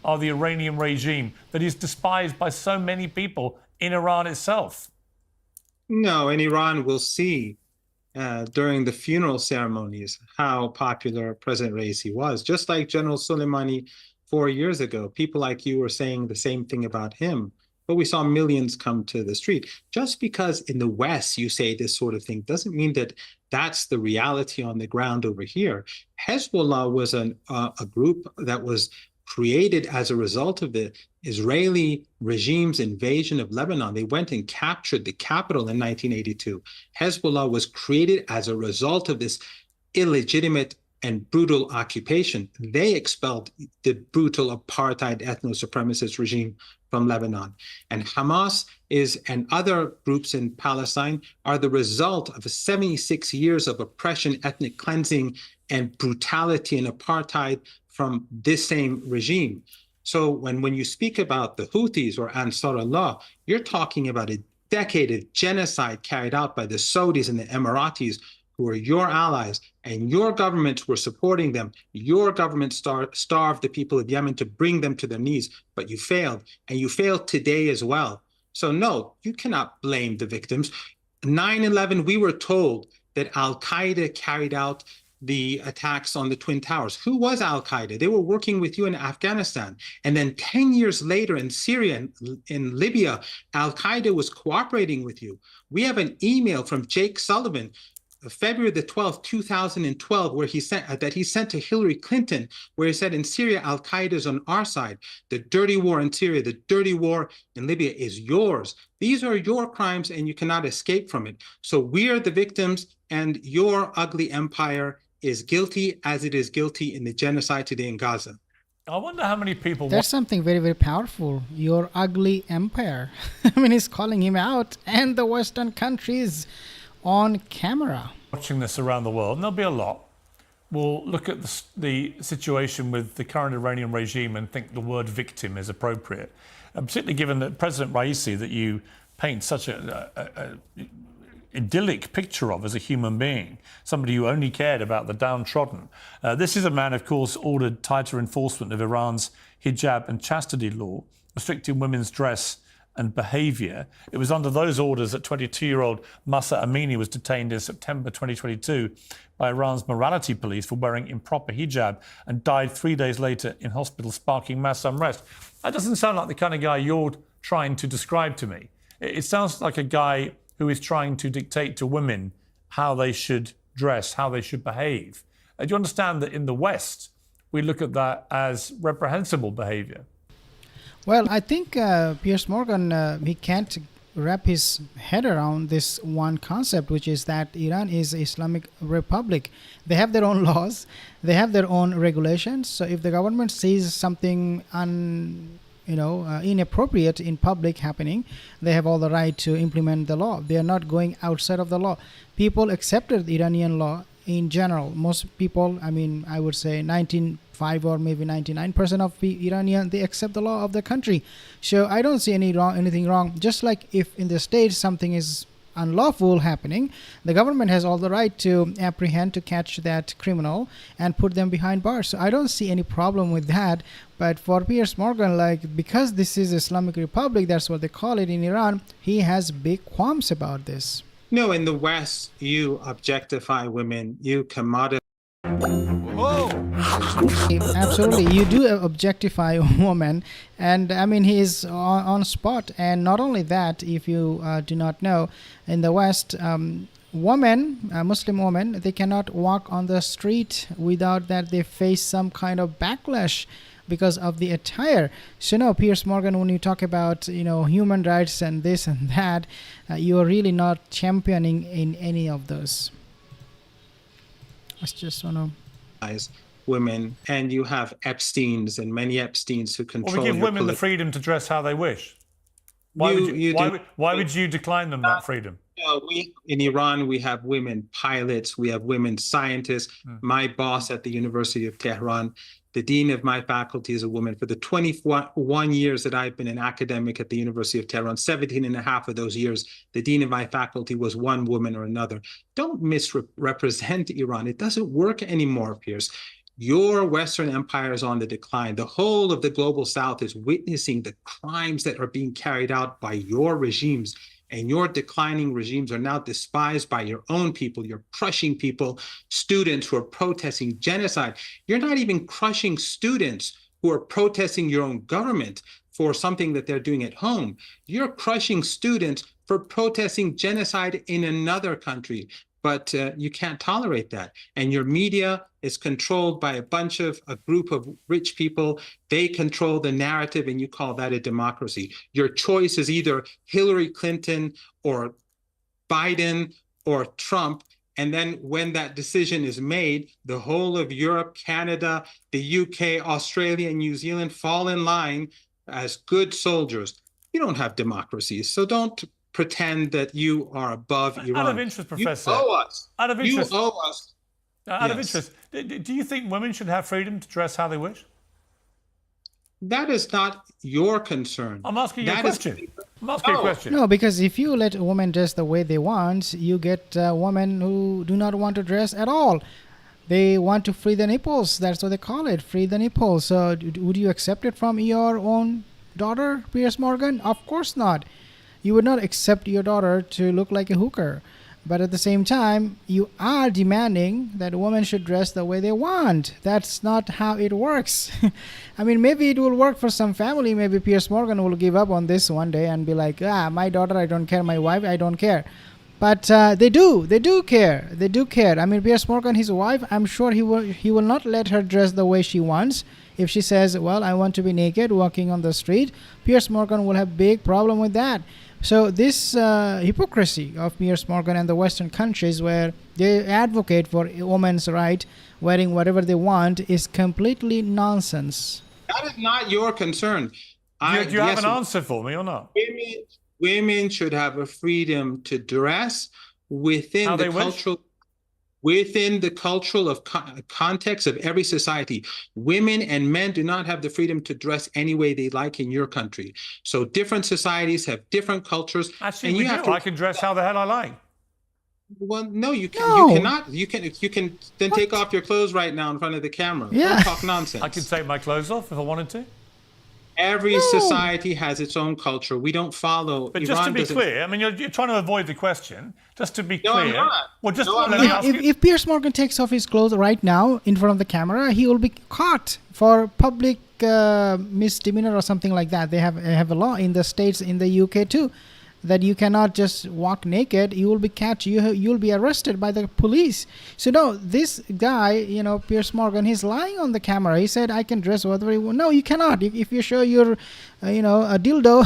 of the Iranian regime that is despised by so many people in Iran itself? No, in Iran, we'll see during the funeral ceremonies how popular President Raisi was. Just like General Soleimani 4 years ago, people like you were saying the same thing about him. But we saw millions come to the street. Just because in the West you say this sort of thing doesn't mean that that's the reality on the ground over here. Hezbollah was a group that was created as a result of the Israeli regime's invasion of Lebanon. They went and captured the capital in 1982. Hezbollah was created as a result of this illegitimate and brutal occupation. They expelled the brutal apartheid ethno-supremacist regime from Lebanon. And Hamas and other groups in Palestine are the result of 76 years of oppression, ethnic cleansing, and brutality and apartheid from this same regime. So when you speak about the Houthis or Ansar Allah, you're talking about a decade of genocide carried out by the Saudis and the Emiratis, who are your allies, and your governments were supporting them. Your government starved the people of Yemen to bring them to their knees, but you failed, and you failed today as well. So no, you cannot blame the victims. 9/11, we were told that Al-Qaeda carried out the attacks on the Twin Towers. Who was Al-Qaeda? They were working with you in Afghanistan. And then 10 years later in Syria and in Libya, Al-Qaeda was cooperating with you. We have an email from Jake Sullivan, February the 12th, 2012, where he sent to Hillary Clinton, where he said, in Syria, Al-Qaeda is on our side. The dirty war in Syria, the dirty war in Libya is yours. These are your crimes, and you cannot escape from it. So we are the victims, and your ugly empire is guilty as it is guilty in the genocide today in Gaza. I wonder how many people... That's something very, very powerful. Your ugly empire. I mean, he's calling him out, and the Western countries on camera. Watching this around the world, and there'll be a lot, will look at the situation with the current Iranian regime and think the word victim is appropriate. And particularly given that President Raisi, that you paint such a idyllic picture of as a human being, somebody who only cared about the downtrodden. This is a man, of course, ordered tighter enforcement of Iran's hijab and chastity law, restricting women's dress and behaviour. It was under those orders that 22-year-old Mahsa Amini was detained in September 2022 by Iran's morality police for wearing improper hijab and died 3 days later in hospital, sparking mass unrest. That doesn't sound like the kind of guy you're trying to describe to me. It sounds like a guy who is trying to dictate to women how they should dress, how they should behave. Do you understand that in the West, we look at that as reprehensible behaviour? Well, I think Piers Morgan, he can't wrap his head around this one concept, which is that Iran is an Islamic Republic. They have their own laws, they have their own regulations. So if the government sees something inappropriate in public happening, they have all the right to implement the law. They are not going outside of the law. People accepted the Iranian law in general. Most people, I would say 95 or maybe 99% of Iranian, they accept the law of the country. So I don't see anything wrong. Just like if in the States something is unlawful happening, the government has all the right to apprehend, to catch that criminal and put them behind bars. So I don't see any problem with that. But for Piers Morgan, because this is Islamic Republic, that's what they call it in Iran, he has big qualms about this. No, in the West, you objectify women, you commodify. Absolutely, you do objectify a woman, and he is on spot. And not only that, if you do not know, in the West, Muslim women, they cannot walk on the street without that they face some kind of backlash because of the attire. So no, Piers Morgan, when you talk about human rights and this and that, you are really not championing in any of those. I just want to women, and you have Epsteins and many Epsteins who control. Well, we give women the freedom to dress how they wish. Why would you decline them that freedom? In Iran, we have women pilots, we have women scientists. My boss at the University of Tehran, the dean of my faculty, is a woman. For the 21 years that I've been an academic at the University of Tehran, 17 and a half of those years, the dean of my faculty was one woman or another. Don't misrepresent Iran. It doesn't work anymore, Piers. Your Western empire is on the decline. The whole of the global South is witnessing the crimes that are being carried out by your regimes. And your declining regimes are now despised by your own people. You're crushing people, students who are protesting genocide. You're not even crushing students who are protesting your own government for something that they're doing at home. You're crushing students for protesting genocide in another country. But you can't tolerate that. And your media is controlled by a group of rich people. They control the narrative, and you call that a democracy. Your choice is either Hillary Clinton or Biden or Trump. And then when that decision is made, the whole of Europe, Canada, the UK, Australia, and New Zealand fall in line as good soldiers. You don't have democracies, so don't pretend that you are above Iran. Out of interest, Professor. You owe us. Out of interest. You owe us. Out of Yes. interest, do you think women should have freedom to dress how they wish? That is not your concern. I'm asking you a That is- question. I'm asking you a No. question. No, because if you let women dress the way they want, you get women who do not want to dress at all. They want to free the nipples. That's what they call it, free the nipples. So would you accept it from your own daughter, Piers Morgan? Of course not. You would not accept your daughter to look like a hooker. But at the same time, you are demanding that women should dress the way they want. That's not how it works. I mean, maybe it will work for some family. Maybe Piers Morgan will give up on this one day and be like, my daughter, I don't care. My wife, I don't care. But they do care. They do care. I mean, Piers Morgan, his wife, I'm sure he will not let her dress the way she wants. If she says, well, I want to be naked walking on the street, Piers Morgan will have big problem with that. So this hypocrisy of Piers Morgan and the Western countries, where they advocate for women's right wearing whatever they want, is completely nonsense. That is not your concern. Do you have Yes, an answer for me or not? women should have a freedom to dress within How the they wish? cultural within the cultural context of every society. Women and men do not have the freedom to dress any way they like in your country. So different societies have different cultures. Actually, and we you do. have to, I can dress how the hell I like. well, no, you can. No. You cannot. You can then take off your clothes right now in front of the camera. Yeah. Don't talk nonsense. I can take my clothes off if I wanted to. Every society has its own culture. We don't follow. But just to be doesn't- clear, I mean, you're trying to avoid the question. Just to be No, I'm clear. not. Well, just No, I'm let me not. ask you. If Piers Morgan takes off his clothes right now in front of the camera, he will be caught for public misdemeanor or something like that. They have a law in the States, in the UK too, that you cannot just walk naked. You will be catch. You'll be arrested by the police. So no, this guy, Piers Morgan, he's lying on the camera. He said, "I can dress whatever you want." No, you cannot. If you show your, a dildo,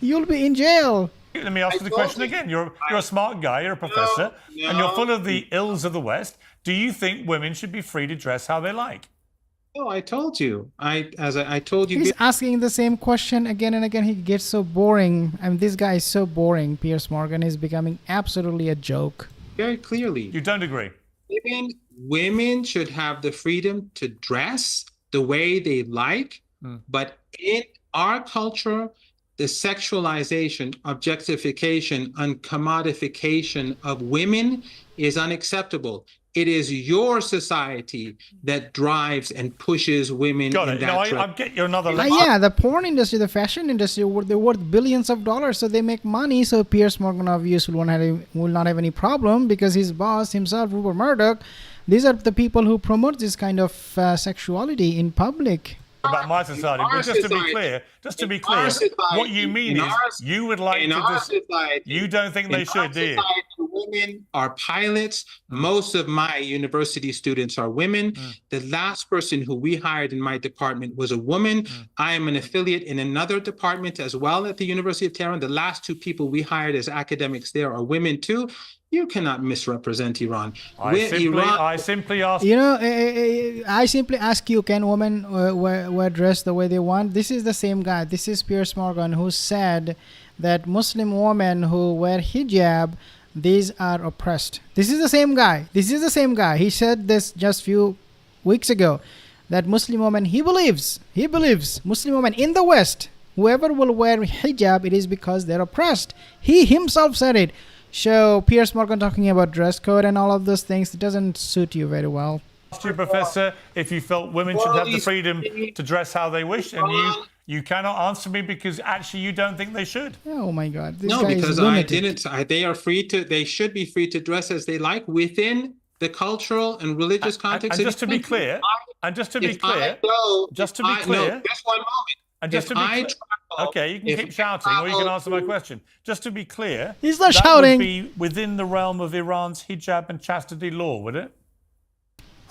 you'll be in jail. Let me ask you the told question you. again. You're a smart guy. You're a professor, and you're full of the ills of the West. Do you think women should be free to dress how they like? No, I told you. I told you. He's asking the same question again and again. He gets so boring. I mean, this guy is so boring. Piers Morgan is becoming absolutely a joke. very clearly. You don't agree? Women should have the freedom to dress the way they like, but in our culture, the sexualization, objectification, and commodification of women is unacceptable. It is your society that drives and pushes women Got in it. that No, I direction. get you another level. Yeah, the porn industry, the fashion industry, they're worth billions of dollars, so they make money. So Piers Morgan obviously will not have any problem because his boss himself, Rupert Murdoch, these are the people who promote this kind of sexuality in public. About my society, but just to be clear, what you mean is you would like to just. You don't think they should, do you? Women are pilots. Most of my university students are women. The last person who we hired in my department was a woman. I am an affiliate in another department as well at the University of Tehran. The last two people we hired as academics there are women too. You cannot misrepresent Iran. I simply ask. I simply ask you, can women wear dress the way they want? This is the same guy. This is Piers Morgan, who said that Muslim women who wear hijab, these are oppressed. This is the same guy. He said this just few weeks ago, that Muslim women, he believes Muslim women in the West, whoever will wear hijab, it is because they're oppressed. He himself said it. So Piers Morgan talking about dress code and all of those things, it doesn't suit you very well. asked you, Professor, if you felt women should have the freedom to dress how they wish, and you cannot answer me because actually you don't think they should. Oh my God, this No, guy because is I lunatic. didn't. They are free to. They should be free to dress as they like within the cultural and religious context. And just to be clear, just to be clear, just one moment. And just to be clear, okay, you can keep shouting, or you can answer my question. Just to be clear, He's not that shouting. would be within the realm of Iran's hijab and chastity law, would it?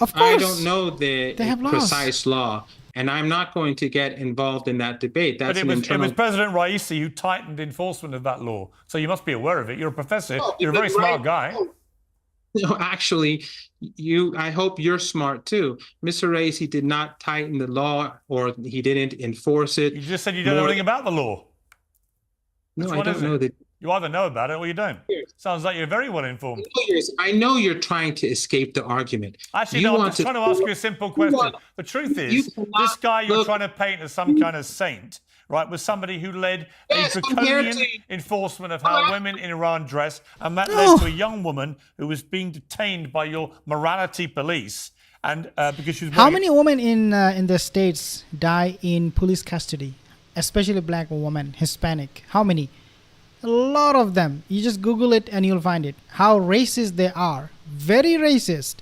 Of course. I don't know the They have laws. precise law, and I'm not going to get involved in that debate. That's But it was President Raisi who tightened enforcement of that law. So you must be aware of it. You're a professor. You're a very smart guy. No, actually, I hope you're smart too. Mr. Raisi did not tighten the law, or he didn't enforce it. You just said you don't know anything about the law. No, I don't know that. You either know about it or you don't. Sounds like you're very well informed. I know you're trying to escape the argument. Actually, no, I'm just trying to ask you a simple question. The truth is, this guy you're trying to paint as some kind of saint, right, was somebody who led a draconian enforcement of how women in Iran dress, and that led to a young woman who was being detained by your morality police, and because she was. How many women in the States die in police custody, especially black women, Hispanic? How many? A lot of them. You just Google it and you'll find it. How racist they are. Very racist.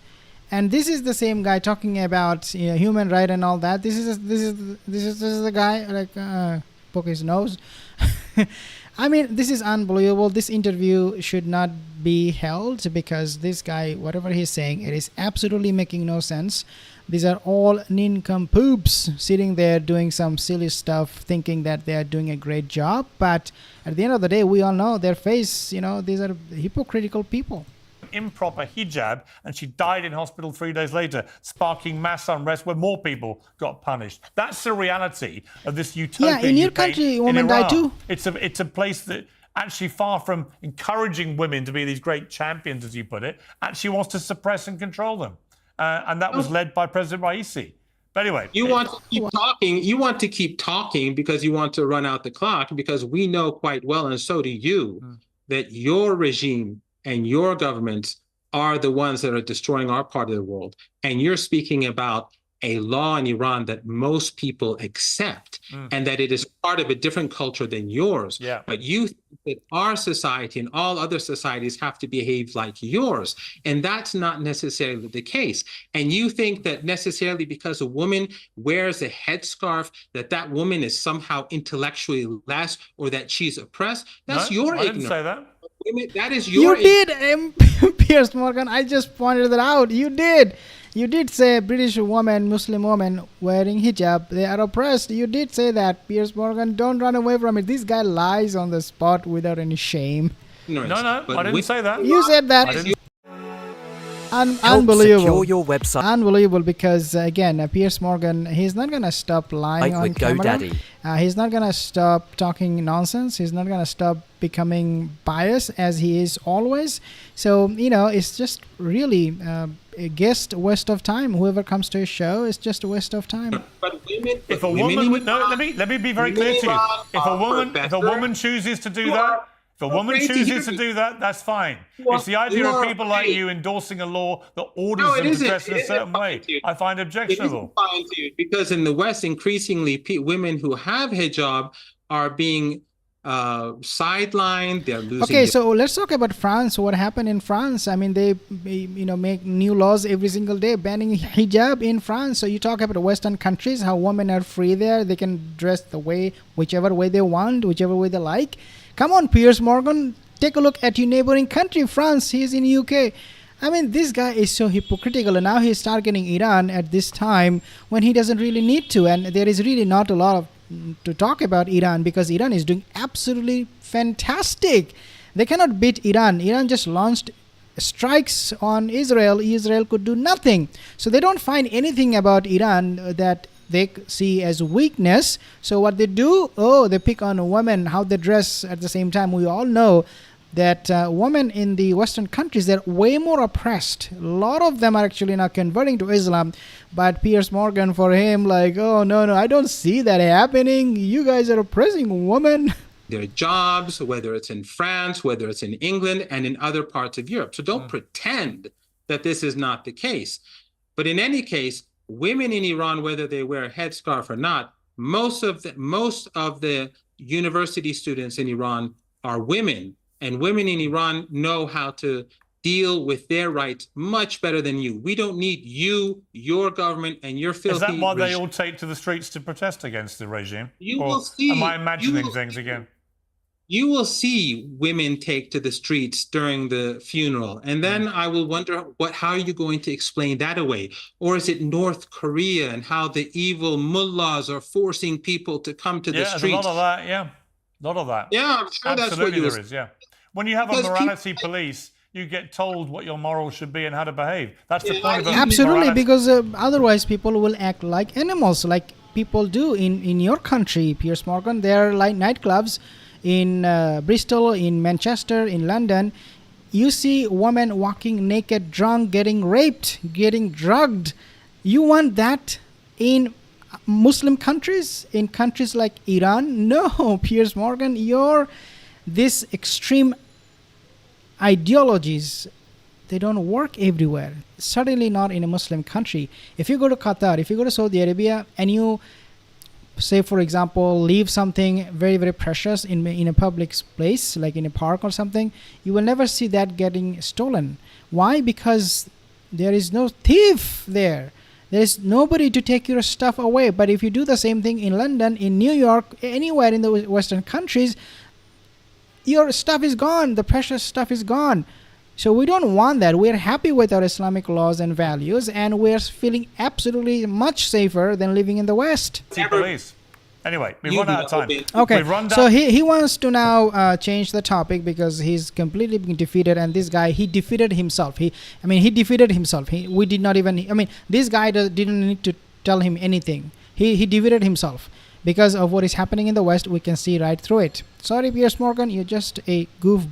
And this is the same guy talking about human right and all that. This is the guy like poke his nose. I mean, this is unbelievable. This interview should not be held because this guy, whatever he's saying, it is absolutely making no sense. These are all nincompoops sitting there doing some silly stuff, thinking that they are doing a great job. But at the end of the day, we all know their face, these are hypocritical people. Improper hijab, and she died in hospital 3 days later, sparking mass unrest where more people got punished. That's the reality of this utopia. Yeah, in your country, women die too. It's a place that actually, far from encouraging women to be these great champions, as you put it, actually wants to suppress and control them. And that was led by President Raisi. But anyway, you want to keep talking. You want to keep talking because you want to run out the clock. Because we know quite well, and so do you, that your regime and your governments are the ones that are destroying our part of the world. And you're speaking about a law in Iran that most people accept, and that it is part of a different culture than yours. Yeah. But you think that our society and all other societies have to behave like yours. And that's not necessarily the case. And you think that necessarily because a woman wears a headscarf, that woman is somehow intellectually less, or that she's oppressed. That's your ignorance. I didn't say that. That is your You did, Piers Morgan. I just pointed that out. You did. You did say British woman, Muslim woman wearing hijab, they are oppressed. You did say that, Piers Morgan. Don't run away from it. This guy lies on the spot without any shame. No, I didn't say that. You said that. Unbelievable. Secure your website. Unbelievable, because again, Piers Morgan, he's not gonna stop lying on camera. He's not gonna stop talking nonsense. He's not gonna stop becoming biased as he is always. So it's just really a waste of time. Whoever comes to his show is just a waste of time. But women, if a woman, let me be very clear to you. If a woman chooses to do that. If a woman chooses to do that, that's fine. It's the idea of people like you endorsing a law that orders them to dress in a certain way. I find objectionable. It isn't fine to you because in the West, increasingly, women who have hijab are being sidelined. They're losing. Okay, so let's talk about France. What happened in France? I mean, they make new laws every single day banning hijab in France. So you talk about Western countries, how women are free there. They can dress whichever way they want, whichever way they like. Come on, Piers Morgan, take a look at your neighboring country, France. He's in UK. I mean, this guy is so hypocritical, and now he's targeting Iran at this time when he doesn't really need to. And there is really not a lot to talk about Iran because Iran is doing absolutely fantastic. They cannot beat Iran. Iran just launched strikes on Israel. Israel could do nothing. So they don't find anything about Iran that they see as weakness. So what they do, they pick on women, how they dress at the same time. We all know that women in the Western countries, they're way more oppressed. A lot of them are actually now converting to Islam. But Piers Morgan, for him, like, oh, no, I don't see that happening. You guys are oppressing women. Their jobs, whether it's in France, whether it's in England, and in other parts of Europe. So don't pretend that this is not the case. But in any case, women in Iran, whether they wear a headscarf or not, most of the university students in Iran are women, and women in Iran know how to deal with their rights much better than you. We don't need you, your government, and your filthy. Is that why they all take to the streets to protest against the regime? You or will see. Am I imagining things again? You will see women take to the streets during the funeral, and then I will wonder how are you going to explain that away? Or is it North Korea and how the evil mullahs are forcing people to come to the streets? There's a lot of that. Yeah, a lot of that. Yeah, I'm sure absolutely that's what you there is. Yeah, when you have a morality police, you get told what your morals should be and how to behave. That's the point of a absolutely, morality. because otherwise people will act like animals, like people do in your country, Piers Morgan. There are like nightclubs in Bristol, in Manchester, in London. You see women walking naked, drunk, getting raped, getting drugged. You want that in Muslim countries, in countries like Iran? No, Piers Morgan, this extreme ideologies, they don't work everywhere. Certainly not in a Muslim country. If you go to Qatar, if you go to Saudi Arabia, and you say, for example, leave something very, very precious in a public place, like in a park or something, you will never see that getting stolen. Why? Because there is no thief there. There is nobody to take your stuff away. But if you do the same thing in London, in New York, anywhere in the Western countries, your stuff is gone. The precious stuff is gone. So we don't want that. We're happy with our Islamic laws and values, and we're feeling absolutely much safer than living in the West. Police. Anyway, we've run out of time. Okay, so he wants to now change the topic because he's completely been defeated, and this guy, he defeated himself. He defeated himself. We did not even, this guy didn't need to tell him anything. He defeated himself. Because of what is happening in the West, we can see right through it. Sorry, Piers Morgan, you're just a goof.